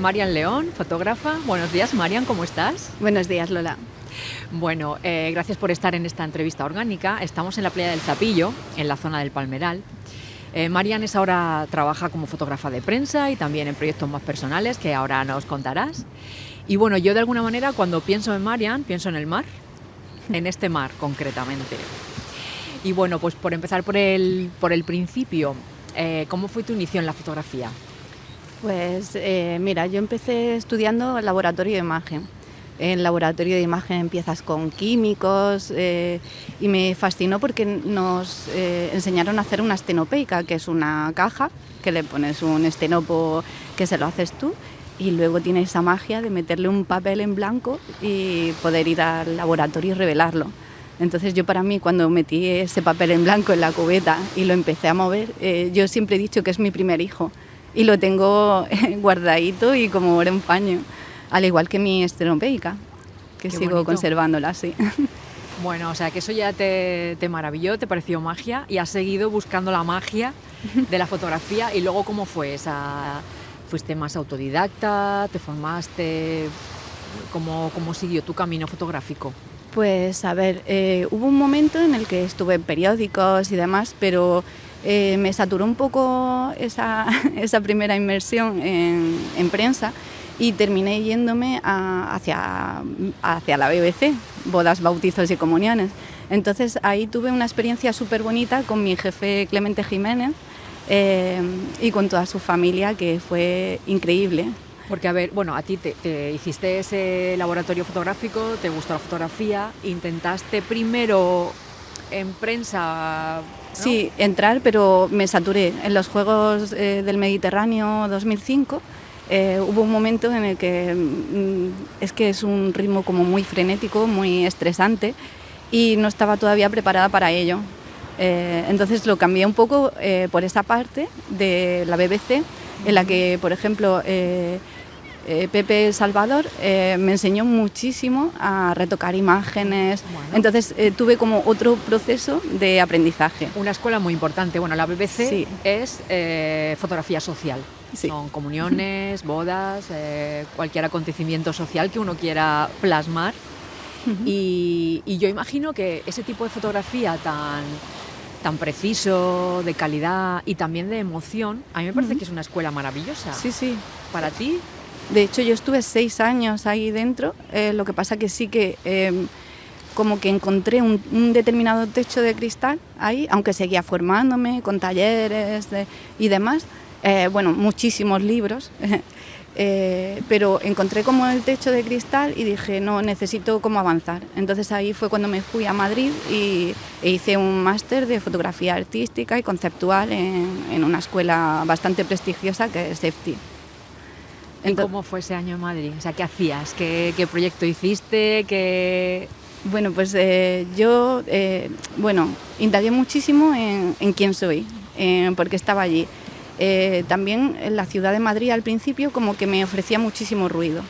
Marian León, fotógrafa. Buenos días, Marian, ¿cómo estás? Buenos días, Lola. Bueno, gracias por estar en esta entrevista orgánica. Estamos en la playa del Zapillo, en la zona del Palmeral. Marian ahora trabaja como fotógrafa de prensa y también en proyectos más personales que ahora nos contarás. Y bueno, yo de alguna manera cuando pienso en Marian, pienso en el mar, en este mar concretamente. Y bueno, pues por empezar por el principio, ¿cómo fue tu inicio en la fotografía? Pues mira, yo empecé estudiando el laboratorio de imagen. En el laboratorio de imagen empiezas con químicos y me fascinó porque nos enseñaron a hacer una estenopeica, que es una caja que le pones un estenopo que se lo haces tú y luego tiene esa magia de meterle un papel en blanco y poder ir al laboratorio y revelarlo. Entonces yo para mí cuando metí ese papel en blanco en la cubeta y lo empecé a mover, yo siempre he dicho que es mi primer hijo y lo tengo guardadito y como oro en paño, al igual que mi estenopeica, que Qué sigo bonito. conservándola así. Bueno, o sea que eso ya te maravilló, te pareció magia y has seguido buscando la magia de la fotografía. ¿Y luego cómo fue esa? ¿Fuiste más autodidacta? ¿Te formaste? ¿Cómo siguió tu camino fotográfico? Pues a ver, hubo un momento en el que estuve en periódicos y demás, pero me saturó un poco esa primera inmersión en prensa y terminé yéndome hacia la BBC, bodas, bautizos y comuniones. Entonces ahí tuve una experiencia súper bonita con mi jefe Clemente Jiménez y con toda su familia, que fue increíble. Porque, a ver, bueno, a ti te hiciste ese laboratorio fotográfico, te gustó la fotografía, intentaste primero en prensa, ¿no? Sí, entrar, pero me saturé. En los Juegos del Mediterráneo 2005 hubo un momento en el que es que es un ritmo como muy frenético, muy estresante y no estaba todavía preparada para ello. Entonces lo cambié un poco por esa parte de la BBC, en la que, por ejemplo, Pepe Salvador me enseñó muchísimo a retocar imágenes. Bueno. Entonces tuve como otro proceso de aprendizaje. Una escuela muy importante. Bueno, la BBC Sí. es fotografía social. Sí. Son comuniones, bodas, cualquier acontecimiento social que uno quiera plasmar. Y yo imagino que ese tipo de fotografía tan preciso, de calidad y también de emoción, a mí me parece que es una escuela maravillosa. Sí, sí. ¿Para ti? De hecho, yo estuve 6 años ahí dentro, lo que pasa que sí que como que encontré un determinado techo de cristal ahí, aunque seguía formándome con talleres y demás, bueno, muchísimos libros, pero encontré como el techo de cristal y dije, no, necesito como avanzar. Entonces ahí fue cuando me fui a Madrid e hice un máster de fotografía artística y conceptual en una escuela bastante prestigiosa que es CEFTI. ¿Y cómo fue ese año en Madrid? O sea, ¿qué hacías? ¿Qué proyecto hiciste? Bueno, pues yo indagué muchísimo en quién soy, por qué estaba allí. También en la ciudad de Madrid al principio como que me ofrecía muchísimo ruido,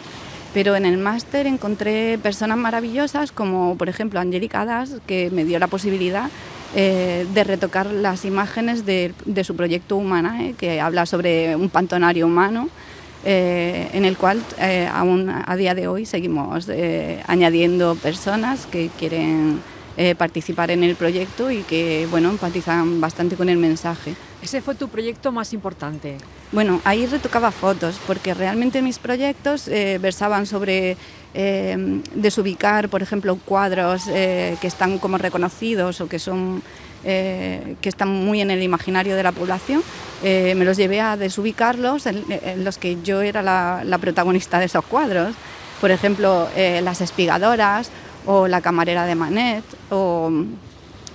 pero en el máster encontré personas maravillosas como por ejemplo Angélica Das, que me dio la posibilidad de retocar las imágenes de su proyecto Humanae, que habla sobre un pantonario humano, en el cual aún a día de hoy seguimos añadiendo personas que quieren participar en el proyecto y que bueno, empatizan bastante con el mensaje. ¿Ese fue tu proyecto más importante? Bueno, ahí retocaba fotos, porque realmente mis proyectos versaban sobre desubicar, por ejemplo, cuadros que están como reconocidos o que están muy en el imaginario de la población. Me los llevé a desubicarlos en los que yo era la protagonista de esos cuadros. Por ejemplo, las espigadoras o la camarera de Manet o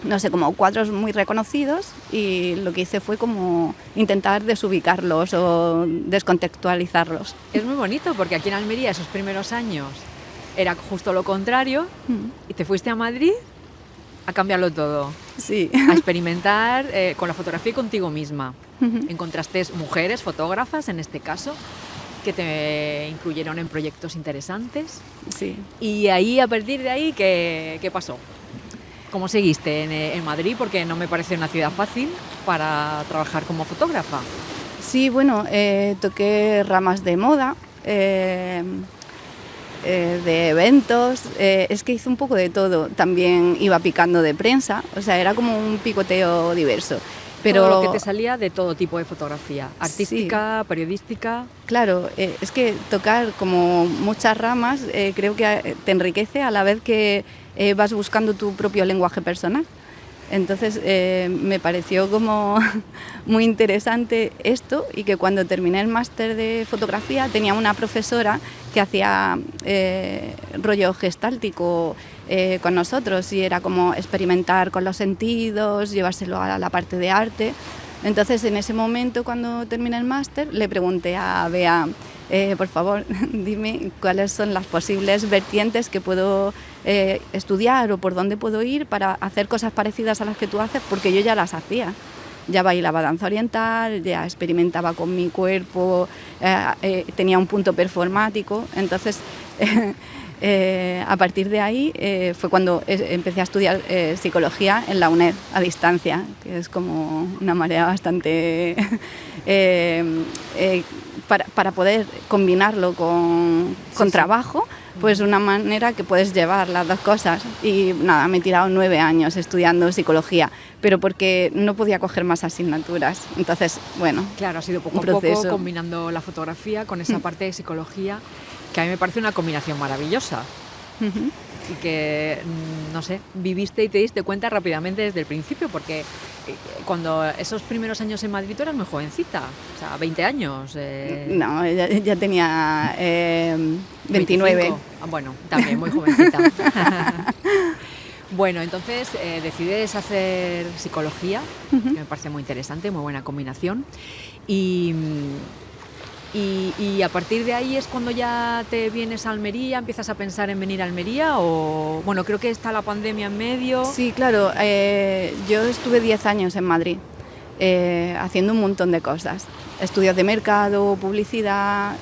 no sé, como cuadros muy reconocidos, y lo que hice fue como intentar desubicarlos o descontextualizarlos. Es muy bonito porque aquí en Almería esos primeros años era justo lo contrario y te fuiste a Madrid a cambiarlo todo. Sí. A experimentar con la fotografía y contigo misma. Encontraste mujeres, fotógrafas en este caso, que te incluyeron en proyectos interesantes. Sí. Y ahí, a partir de ahí, ¿qué pasó? ¿Cómo seguiste en Madrid? Porque no me parece una ciudad fácil para trabajar como fotógrafa. Sí, bueno, toqué ramas de moda, de eventos, es que hice un poco de todo. También iba picando de prensa, o sea, era como un picoteo diverso. Pero todo lo que te salía de todo tipo de fotografía, artística, sí, periodística. Claro, es que tocar como muchas ramas creo que te enriquece a la vez que vas buscando tu propio lenguaje personal. Entonces me pareció como muy interesante esto, y que cuando terminé el máster de fotografía tenía una profesora que hacía rollo gestáltico con nosotros, y era como experimentar con los sentidos, llevárselo a la parte de arte. Entonces en ese momento, cuando terminé el máster, le pregunté a Bea, por favor, dime cuáles son las posibles vertientes que puedo estudiar o por dónde puedo ir para hacer cosas parecidas a las que tú haces, porque yo ya las hacía. Ya bailaba danza oriental, ya experimentaba con mi cuerpo, tenía un punto performático. Entonces, a partir de ahí fue cuando empecé a estudiar psicología en la UNED a distancia, que es como una marea bastante... para poder combinarlo con trabajo, pues una manera que puedes llevar las dos cosas. Y nada, me he tirado 9 años estudiando psicología, pero porque no podía coger más asignaturas. Entonces, bueno, claro, ha sido poco a poco combinando la fotografía con esa parte de psicología, que a mí me parece una combinación maravillosa. Y que, no sé, viviste y te diste cuenta rápidamente desde el principio, porque cuando esos primeros años en Madrid tú eras muy jovencita, o sea, 20 años. No, ya tenía 29. 25. Bueno, también muy jovencita. Bueno, entonces decides hacer psicología, que me parece muy interesante, muy buena combinación. Y a partir de ahí es cuando ya te vienes a Almería, empiezas a pensar en venir a Almería, o bueno, creo que está la pandemia en medio. Sí, claro, yo estuve 10 años en Madrid haciendo un montón de cosas, estudios de mercado, publicidad,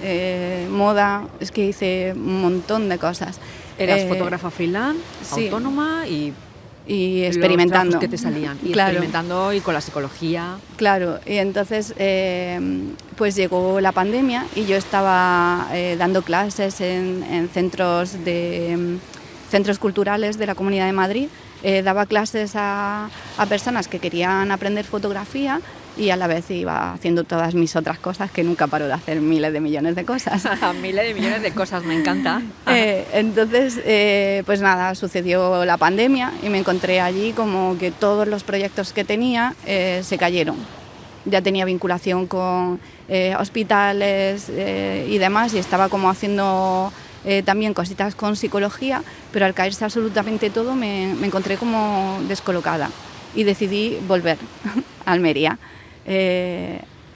moda, es que hice un montón de cosas. Eras fotógrafa freelance, sí, autónoma y experimentando. Los que te salían, y claro, experimentando y con la psicología. Claro, y entonces pues llegó la pandemia y yo estaba dando clases en centros culturales de la Comunidad de Madrid. Daba clases a personas que querían aprender fotografía, y a la vez iba haciendo todas mis otras cosas, que nunca paro de hacer miles de millones de cosas. Miles de millones de cosas, me encanta. Entonces, pues nada, sucedió la pandemia y me encontré allí como que todos los proyectos que tenía se cayeron. Ya tenía vinculación con hospitales y demás, y estaba como haciendo también cositas con psicología, pero al caerse absolutamente todo me encontré como descolocada y decidí volver a Almería.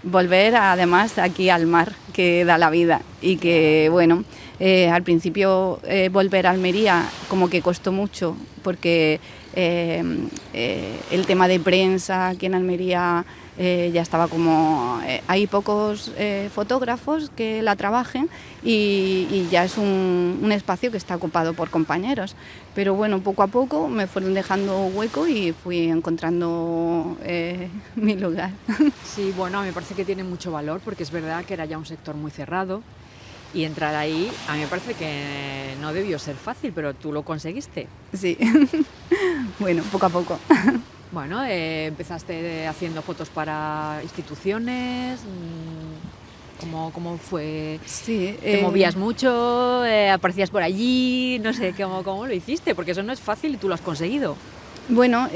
Volver además aquí al mar, que da la vida, y que bueno, al principio volver a Almería como que costó mucho, porque el tema de prensa aquí en Almería ya estaba como... hay pocos fotógrafos que la trabajen, y ya es un espacio que está ocupado por compañeros. Pero bueno, poco a poco me fueron dejando hueco y fui encontrando mi lugar. Sí, bueno, a mí me parece que tiene mucho valor, porque es verdad que era ya un sector muy cerrado, y entrar ahí a mí me parece que no debió ser fácil, pero tú lo conseguiste. Sí, bueno, poco a poco. Bueno, empezaste haciendo fotos para instituciones. ¿Cómo fue? Sí, ¿Te movías mucho? ¿Aparecías por allí? No sé, ¿cómo lo hiciste? Porque eso no es fácil y tú lo has conseguido. Bueno,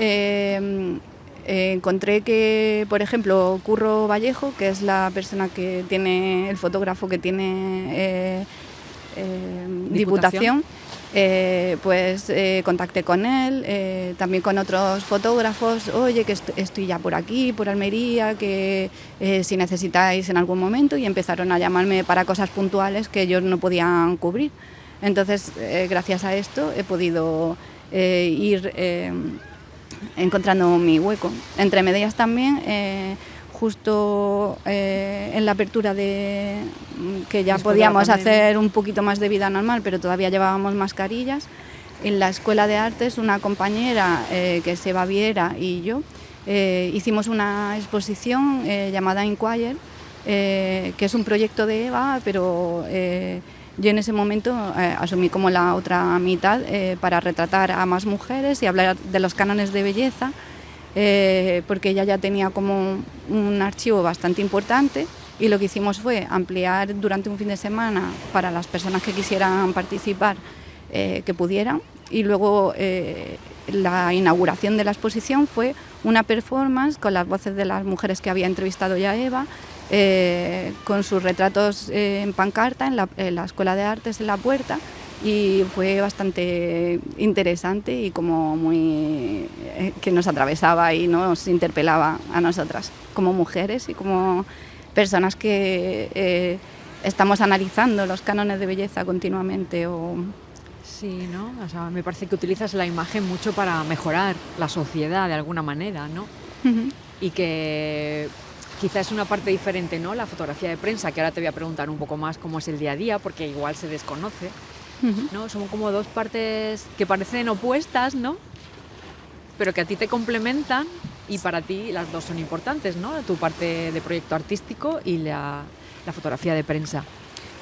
encontré que, por ejemplo, Curro Vallejo, que es la persona que tiene, el fotógrafo que tiene Diputación, pues contacté con él, también con otros fotógrafos. Oye, que estoy ya por aquí, por Almería, que si necesitáis en algún momento, y empezaron a llamarme para cosas puntuales que ellos no podían cubrir. Entonces, gracias a esto he podido ir encontrando mi hueco. Entre medias también, justo en la apertura de que ya podíamos hacer un poquito más de vida normal, pero todavía llevábamos mascarillas, en la Escuela de Artes una compañera que es Eva Viera y yo hicimos una exposición llamada Inquire, que es un proyecto de Eva, pero yo en ese momento asumí como la otra mitad para retratar a más mujeres y hablar de los cánones de belleza, porque ella ya tenía como un archivo bastante importante, y lo que hicimos fue ampliar durante un fin de semana para las personas que quisieran participar, que pudieran, y luego la inauguración de la exposición fue una performance con las voces de las mujeres que había entrevistado ya Eva, con sus retratos en pancarta en la Escuela de Artes en la puerta, y fue bastante interesante y como muy que nos atravesaba y nos interpelaba a nosotras como mujeres y como personas que estamos analizando los cánones de belleza continuamente. Sí, ¿no? O sea, me parece que utilizas la imagen mucho para mejorar la sociedad de alguna manera, ¿no? Uh-huh. Y que quizás es una parte diferente, ¿no? La fotografía de prensa, que ahora te voy a preguntar un poco más cómo es el día a día, porque igual se desconoce, ¿no? Son como dos partes que parecen opuestas, ¿no? Pero que a ti te complementan y para ti las dos son importantes, ¿no? Tu parte de proyecto artístico y la fotografía de prensa.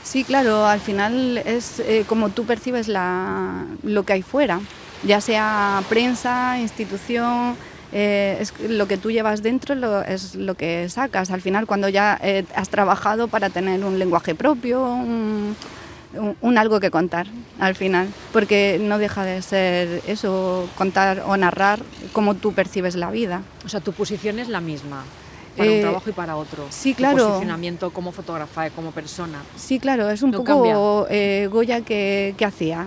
Sí, claro, al final es como tú percibes lo que hay fuera, ya sea prensa, institución, es lo que tú llevas dentro es lo que sacas. Al final, cuando ya has trabajado para tener un lenguaje propio, un algo que contar al final, porque no deja de ser eso, contar o narrar cómo tú percibes la vida. O sea, tu posición es la misma para un trabajo y para otro. Sí, tu claro. posicionamiento como fotógrafa, como persona. Sí, claro, es un no poco Goya que hacía,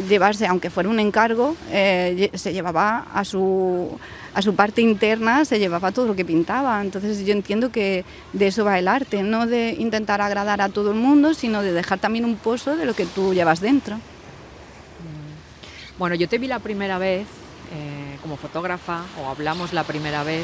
llevarse, aunque fuera un encargo, se llevaba a su parte interna, se llevaba todo lo que pintaba. Entonces yo entiendo que de eso va el arte, no de intentar agradar a todo el mundo, sino de dejar también un pozo de lo que tú llevas dentro. Bueno, yo te vi la primera vez como fotógrafa, o hablamos la primera vez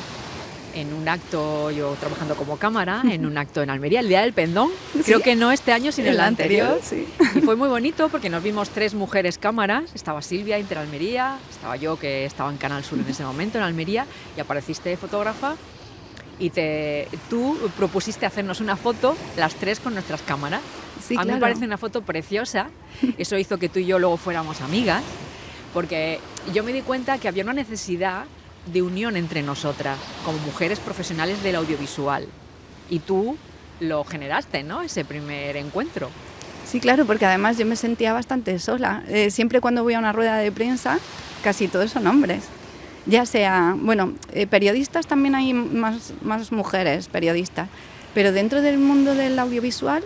en un acto, yo trabajando como cámara, en un acto en Almería, el Día del Pendón. Sí. Creo que no este año, sino el anterior. Sí. Y fue muy bonito porque nos vimos 3 mujeres cámaras. Estaba Silvia, Interalmería, estaba yo, que estaba en Canal Sur en ese momento, en Almería, y apareciste fotógrafa y tú propusiste hacernos una foto, las 3 con nuestras cámaras. Sí, a mí claro. me parece una foto preciosa. Eso hizo que tú y yo luego fuéramos amigas, porque yo me di cuenta que había una necesidad de unión entre nosotras, como mujeres profesionales del audiovisual. Y tú lo generaste, ¿no? Ese primer encuentro. Sí, claro, porque además yo me sentía bastante sola. Siempre cuando voy a una rueda de prensa, casi todos son hombres. Ya sea, bueno, periodistas también hay más mujeres periodistas, pero dentro del mundo del audiovisual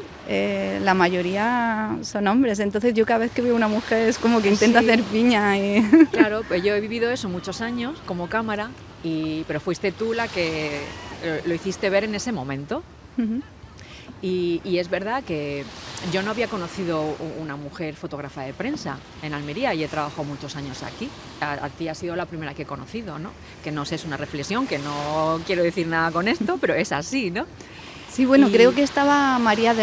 la mayoría son hombres. Entonces yo cada vez que veo una mujer es como que intento hacer piña. Claro, pues yo he vivido eso muchos años como cámara, pero fuiste tú la que lo hiciste ver en ese momento. Uh-huh. Y es verdad que yo no había conocido una mujer fotógrafa de prensa en Almería y he trabajado muchos años aquí. A ti ha sido la primera que he conocido, ¿no? Que no sé, es una reflexión, que no quiero decir nada con esto, pero es así, ¿no? Sí, bueno, creo que estaba Marina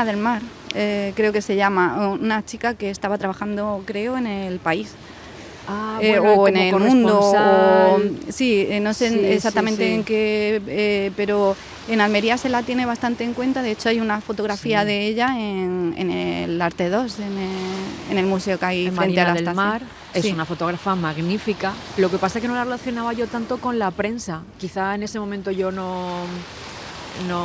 del Mar, creo que se llama, una chica que estaba trabajando, creo, en El País. Bueno, o en El Mundo, sí, no sé exactamente sí. en qué, pero en Almería se la tiene bastante en cuenta. De hecho hay una fotografía de ella en el Arte 2, en el museo que hay frente a la estación. Mar es una fotógrafa magnífica. Lo que pasa es que no la relacionaba yo tanto con la prensa. Quizá en ese momento yo no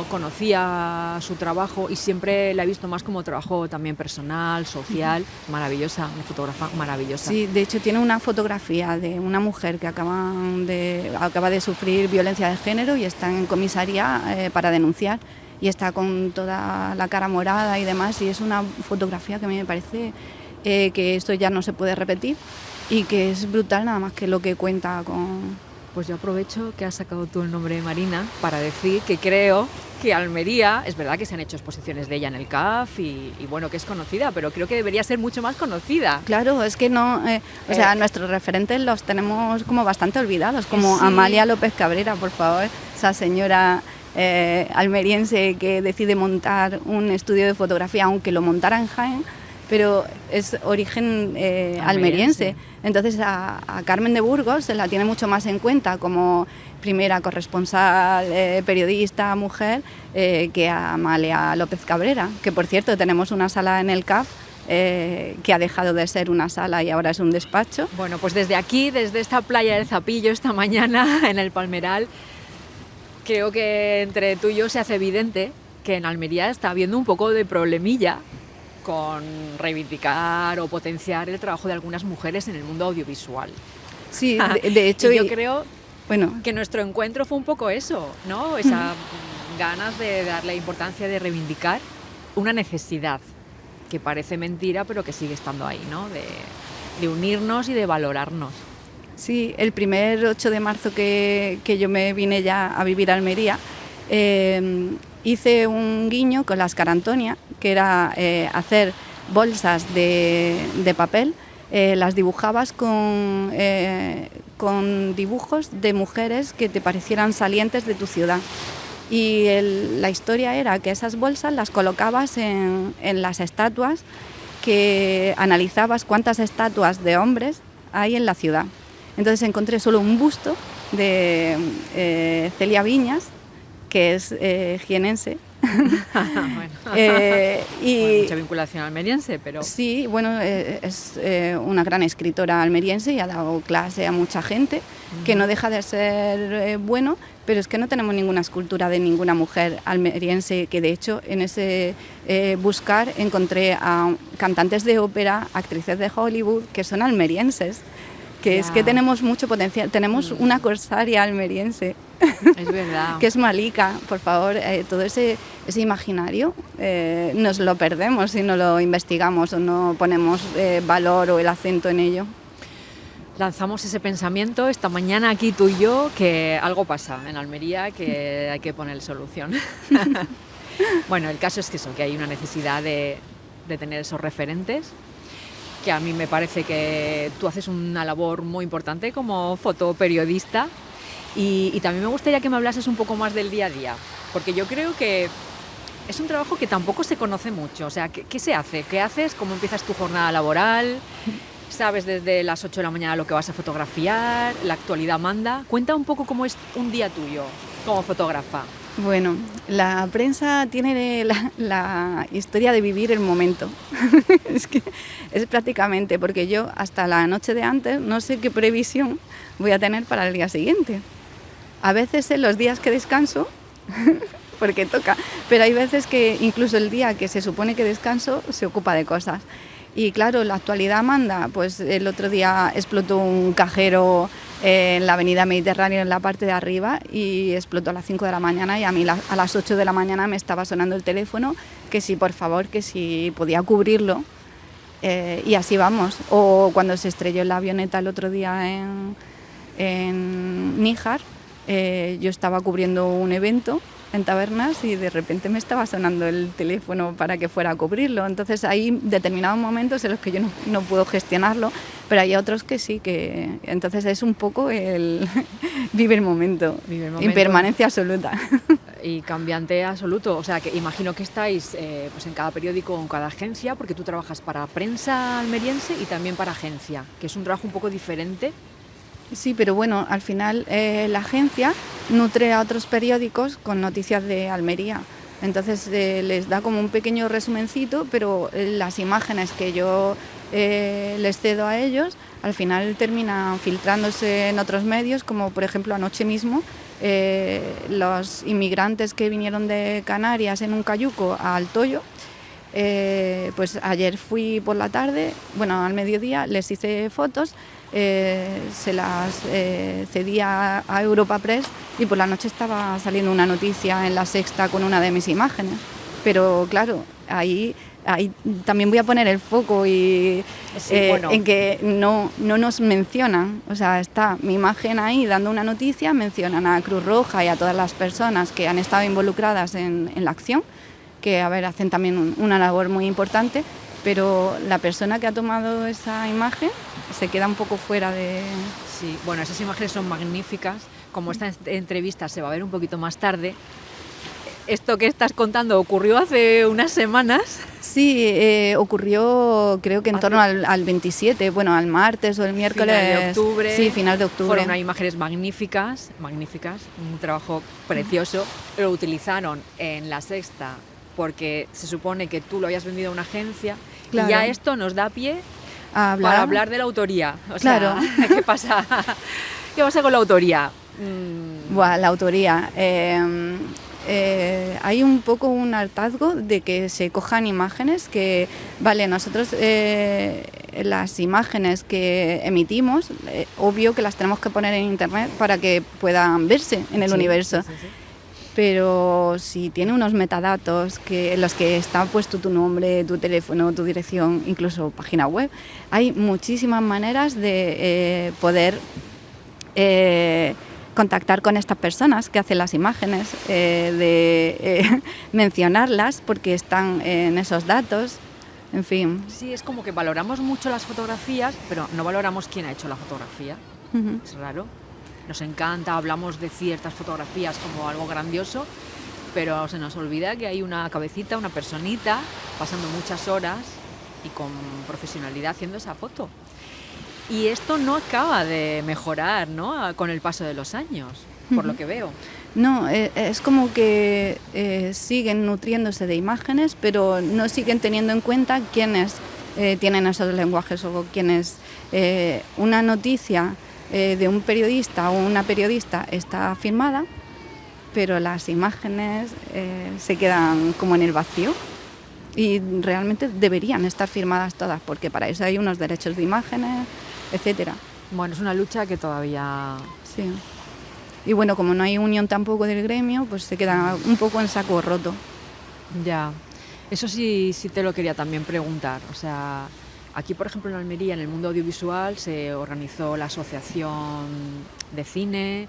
conocía su trabajo y siempre la he visto más como trabajo también personal, social. Maravillosa, una fotógrafa maravillosa. Sí, de hecho tiene una fotografía de una mujer que acaba de sufrir violencia de género y está en comisaría para denunciar, y está con toda la cara morada y demás, y es una fotografía que a mí me parece que esto ya no se puede repetir y que es brutal, nada más que lo que cuenta con... Pues yo aprovecho que has sacado tú el nombre de Marina para decir que creo que Almería, es verdad que se han hecho exposiciones de ella en el CAF y bueno, que es conocida, pero creo que debería ser mucho más conocida. Claro, es que no, o sea, nuestros referentes los tenemos como bastante olvidados, como sí. Amalia López Cabrera, por favor, esa señora almeriense que decide montar un estudio de fotografía, aunque lo montara en Jaén, pero es origen almeriense. Entonces a Carmen de Burgos se la tiene mucho más en cuenta como primera corresponsal, periodista, mujer, que a Amalia López Cabrera, que por cierto tenemos una sala en el CAF que ha dejado de ser una sala y ahora es un despacho. Bueno, pues desde aquí, desde esta playa del Zapillo, esta mañana en el Palmeral, creo que entre tú y yo se hace evidente que en Almería está habiendo un poco de problemilla con reivindicar o potenciar el trabajo de algunas mujeres en el mundo audiovisual. Sí, de hecho... y yo creo que nuestro encuentro fue un poco eso, ¿no? Esa ganas de darle importancia, de reivindicar una necesidad que parece mentira, pero que sigue estando ahí, ¿no? De unirnos y de valorarnos. Sí, el primer 8 de marzo que yo me vine ya a vivir a Almería, hice un guiño con la Escarantonia, que era hacer bolsas de papel, las dibujabas con dibujos de mujeres que te parecieran salientes de tu ciudad. Y la historia era que esas bolsas las colocabas en las estatuas, que analizabas cuántas estatuas de hombres hay en la ciudad. Entonces encontré solo un busto de Celia Viñas, que es jienense. Y mucha vinculación almeriense, pero... Sí, bueno, es una gran escritora almeriense y ha dado clase a mucha gente, que no deja de ser bueno, pero es que no tenemos ninguna escultura de ninguna mujer almeriense, que de hecho en ese buscar encontré a cantantes de ópera, actrices de Hollywood, que son almerienses. Que es que tenemos mucho potencial, tenemos una corsaria almeriense. Es verdad. Que es Malika, por favor, todo ese imaginario nos lo perdemos si no lo investigamos o no ponemos valor o el acento en ello. Lanzamos ese pensamiento esta mañana aquí tú y yo, que algo pasa en Almería, que hay que poner solución. Bueno, el caso es que hay una necesidad de tener esos referentes, que a mí me parece que tú haces una labor muy importante como fotoperiodista y también me gustaría que me hablases un poco más del día a día, porque yo creo que es un trabajo que tampoco se conoce mucho. O sea, ¿qué se hace? ¿Qué haces? ¿Cómo empiezas tu jornada laboral? ¿Sabes desde las 8 de la mañana lo que vas a fotografiar? ¿La actualidad manda? Cuenta un poco cómo es un día tuyo como fotógrafa. Bueno, la prensa tiene la historia de vivir el momento. Es que es prácticamente, porque yo hasta la noche de antes no sé qué previsión voy a tener para el día siguiente. A veces en los días que descanso, porque toca, pero hay veces que incluso el día que se supone que descanso se ocupa de cosas. Y claro, la actualidad manda, pues el otro día explotó un cajero en la avenida Mediterráneo en la parte de arriba y explotó a las 5 de la mañana y a mí a las 8 de la mañana me estaba sonando el teléfono que si por favor, que si podía cubrirlo y así vamos. O cuando se estrelló la avioneta el otro día en Níjar, yo estaba cubriendo un evento en Tabernas y de repente me estaba sonando el teléfono para que fuera a cubrirlo. Entonces hay determinados momentos en los que yo no puedo gestionarlo, pero hay otros que sí, que entonces es un poco el vive el momento, impermanencia absoluta. Y cambiante absoluto, o sea que imagino que estáis pues en cada periódico o en cada agencia, porque tú trabajas para prensa almeriense y también para agencia, que es un trabajo un poco diferente. Sí, pero bueno, al final la agencia nutre a otros periódicos con noticias de Almería. Entonces les da como un pequeño resumencito, pero las imágenes que yo les cedo a ellos, al final terminan filtrándose en otros medios, como por ejemplo anoche mismo los inmigrantes que vinieron de Canarias en un cayuco a Altoyo. Pues ayer fui por la tarde, bueno, al mediodía les hice fotos, se las cedí a Europa Press y por la noche estaba saliendo una noticia en La Sexta con una de mis imágenes. Pero claro, ahí también voy a poner el foco y en que no nos mencionan. O sea, está mi imagen ahí dando una noticia, mencionan a Cruz Roja y a todas las personas que han estado involucradas en la acción, que hacen también una labor muy importante, pero la persona que ha tomado esa imagen se queda un poco fuera de... Sí, bueno, esas imágenes son magníficas. Como esta entrevista se va a ver un poquito más tarde, esto que estás contando ocurrió hace unas semanas. Sí, ocurrió creo que en torno al 27, bueno, al martes o el miércoles. Final de octubre. Sí, final de octubre. Fueron unas imágenes magníficas, un trabajo precioso. Lo utilizaron en La Sexta porque se supone que tú lo habías vendido a una agencia. Claro. Y ya esto nos da pie para hablar de la autoría. O claro. sea, ¿qué pasa? ¿Qué pasa con la autoría? Buah, la autoría. Hay un poco un hartazgo de que se cojan imágenes que, vale, nosotros las imágenes que emitimos, obvio que las tenemos que poner en internet para que puedan verse en el universo. Sí. Pero si tiene unos metadatos en los que está puesto tu nombre, tu teléfono, tu dirección, incluso página web, hay muchísimas maneras de poder contactar con estas personas que hacen las imágenes, mencionarlas porque están en esos datos, en fin. Sí, es como que valoramos mucho las fotografías, pero no valoramos quién ha hecho la fotografía. Es raro. Nos encanta, hablamos de ciertas fotografías como algo grandioso, pero se nos olvida que hay una cabecita, una personita, pasando muchas horas y con profesionalidad haciendo esa foto. Y esto no acaba de mejorar, ¿no?, con el paso de los años, por lo que veo. No, es como que siguen nutriéndose de imágenes, pero no siguen teniendo en cuenta quiénes tienen esos lenguajes o quiénes una noticia de un periodista o una periodista está filmada, pero las imágenes se quedan como en el vacío. Y realmente deberían estar firmadas todas, porque para eso hay unos derechos de imágenes, etcétera. Bueno, es una lucha que todavía... Sí. Y bueno, como no hay unión tampoco del gremio, pues se queda un poco en saco roto. Ya, eso sí te lo quería también preguntar. O sea, aquí, por ejemplo, en Almería, en el mundo audiovisual, se organizó la asociación de cine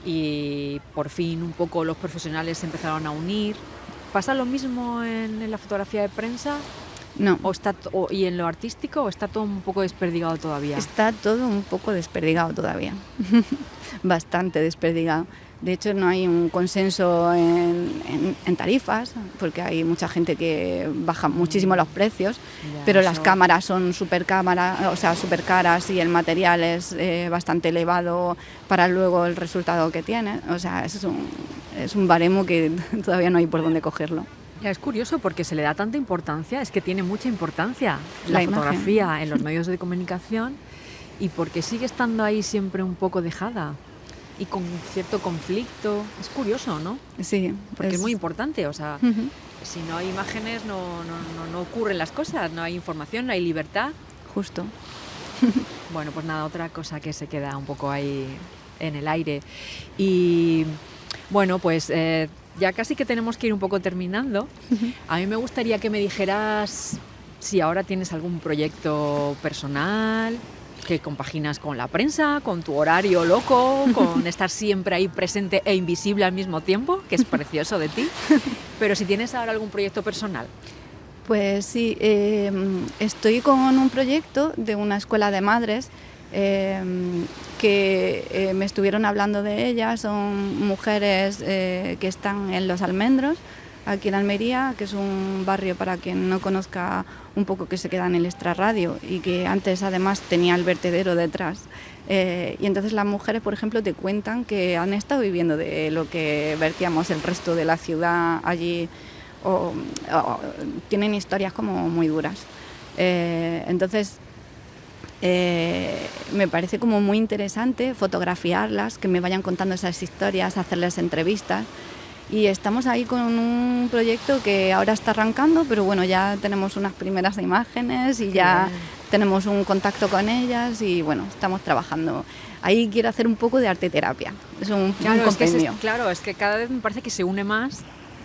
y por fin un poco los profesionales se empezaron a unir. ¿Pasa lo mismo en la fotografía de prensa? No. ¿Y en lo artístico o está todo un poco desperdigado todavía? Está todo un poco desperdigado todavía, bastante desperdigado. De hecho, no hay un consenso en tarifas, porque hay mucha gente que baja muchísimo los precios, pero las cámaras son súper caras y el material es bastante elevado para luego el resultado que tiene. O sea, es un baremo que todavía no hay por dónde cogerlo. Ya, es curioso porque se le da tanta importancia, es que tiene mucha importancia la fotografía en los medios de comunicación y porque sigue estando ahí siempre un poco dejada y con cierto conflicto. Es curioso, ¿no? Sí. Porque es muy importante, o sea, si no hay imágenes no ocurren las cosas, no hay información, no hay libertad. Justo. Bueno, pues nada, otra cosa que se queda un poco ahí en el aire. Y bueno, pues... ya casi que tenemos que ir un poco terminando. A mí me gustaría que me dijeras si ahora tienes algún proyecto personal que compaginas con la prensa, con tu horario loco, con estar siempre ahí presente e invisible al mismo tiempo, que es precioso de ti. Pero si tienes ahora algún proyecto personal. Pues sí, estoy con un proyecto de una escuela de madres que me estuvieron hablando de ellas. Son mujeres que están en Los Almendros, aquí en Almería, que es un barrio, para quien no conozca un poco, que se queda en el extrarradio y que antes además tenía el vertedero detrás. Y entonces las mujeres, por ejemplo, te cuentan que han estado viviendo de lo que vertíamos el resto de la ciudad allí, o tienen historias como muy duras. Entonces me parece como muy interesante fotografiarlas, que me vayan contando esas historias, hacerles entrevistas. Y estamos ahí con un proyecto que ahora está arrancando, pero bueno, ya tenemos unas primeras imágenes y ya tenemos un contacto con ellas y bueno, estamos trabajando. Ahí quiero hacer un poco de arte terapia, es un compendio. Es que cada vez me parece que se une más.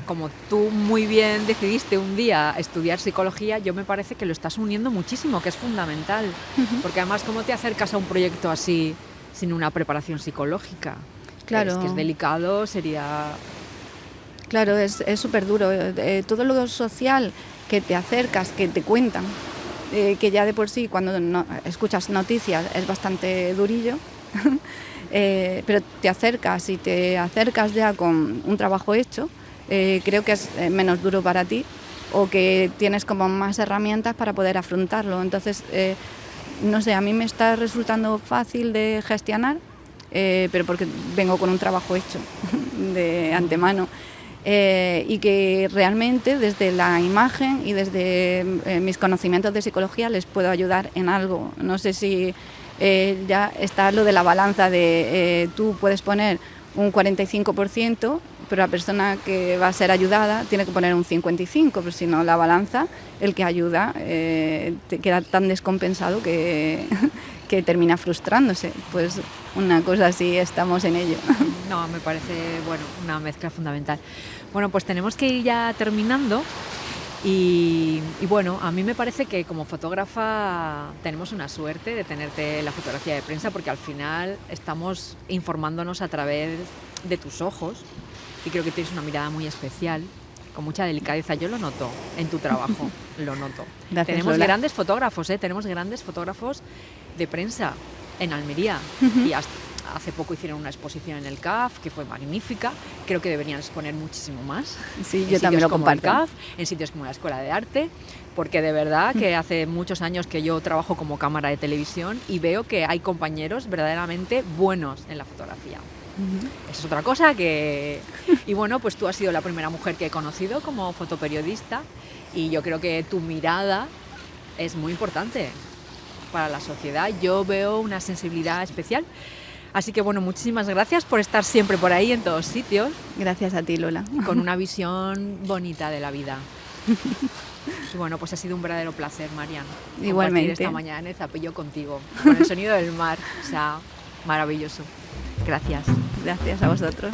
Como tú muy bien decidiste un día estudiar psicología, yo me parece que lo estás uniendo muchísimo, que es fundamental. Porque además, ¿cómo te acercas a un proyecto así sin una preparación psicológica? Claro. Es que es delicado, sería... Claro, es súper duro. Todo lo social que te acercas, que te cuentan, que ya de por sí cuando escuchas noticias es bastante durillo, pero te acercas y te acercas ya con un trabajo hecho, creo que es menos duro para ti o que tienes como más herramientas para poder afrontarlo. Entonces, no sé, a mí me está resultando fácil de gestionar, pero porque vengo con un trabajo hecho de antemano. Y que realmente desde la imagen y desde mis conocimientos de psicología les puedo ayudar en algo. No sé si ya está lo de la balanza de tú puedes poner un 45%, pero la persona que va a ser ayudada tiene que poner un 55%, pero si no la balanza, el que ayuda te queda tan descompensado que termina frustrándose. Pues una cosa así, estamos en ello. No, me parece, bueno, una mezcla fundamental. Bueno, pues tenemos que ir ya terminando y bueno, a mí me parece que como fotógrafa tenemos una suerte de tenerte en la fotografía de prensa, porque al final estamos informándonos a través de tus ojos y creo que tienes una mirada muy especial, con mucha delicadeza. Yo lo noto en tu trabajo, lo noto. Gracias, Tenemos Lola. grandes fotógrafos, tenemos grandes fotógrafos de prensa en Almería y hace poco hicieron una exposición en el CAF que fue magnífica. Creo que deberían exponer muchísimo más. Sí, yo también lo comparto. El CAF, en sitios como la Escuela de Arte, porque de verdad que hace muchos años que yo trabajo como cámara de televisión y veo que hay compañeros verdaderamente buenos en la fotografía. Esa es otra cosa que... Y bueno, pues tú has sido la primera mujer que he conocido como fotoperiodista y yo creo que tu mirada es muy importante para la sociedad. Yo veo una sensibilidad especial. Así que bueno, muchísimas gracias por estar siempre por ahí en todos sitios. Gracias a ti, Lola. Con una visión bonita de la vida. Y bueno, pues ha sido un verdadero placer, Marian. Igualmente. Compartir esta mañana en el Zapillo contigo, con el sonido del mar. O sea, maravilloso. Gracias. Gracias a vosotros.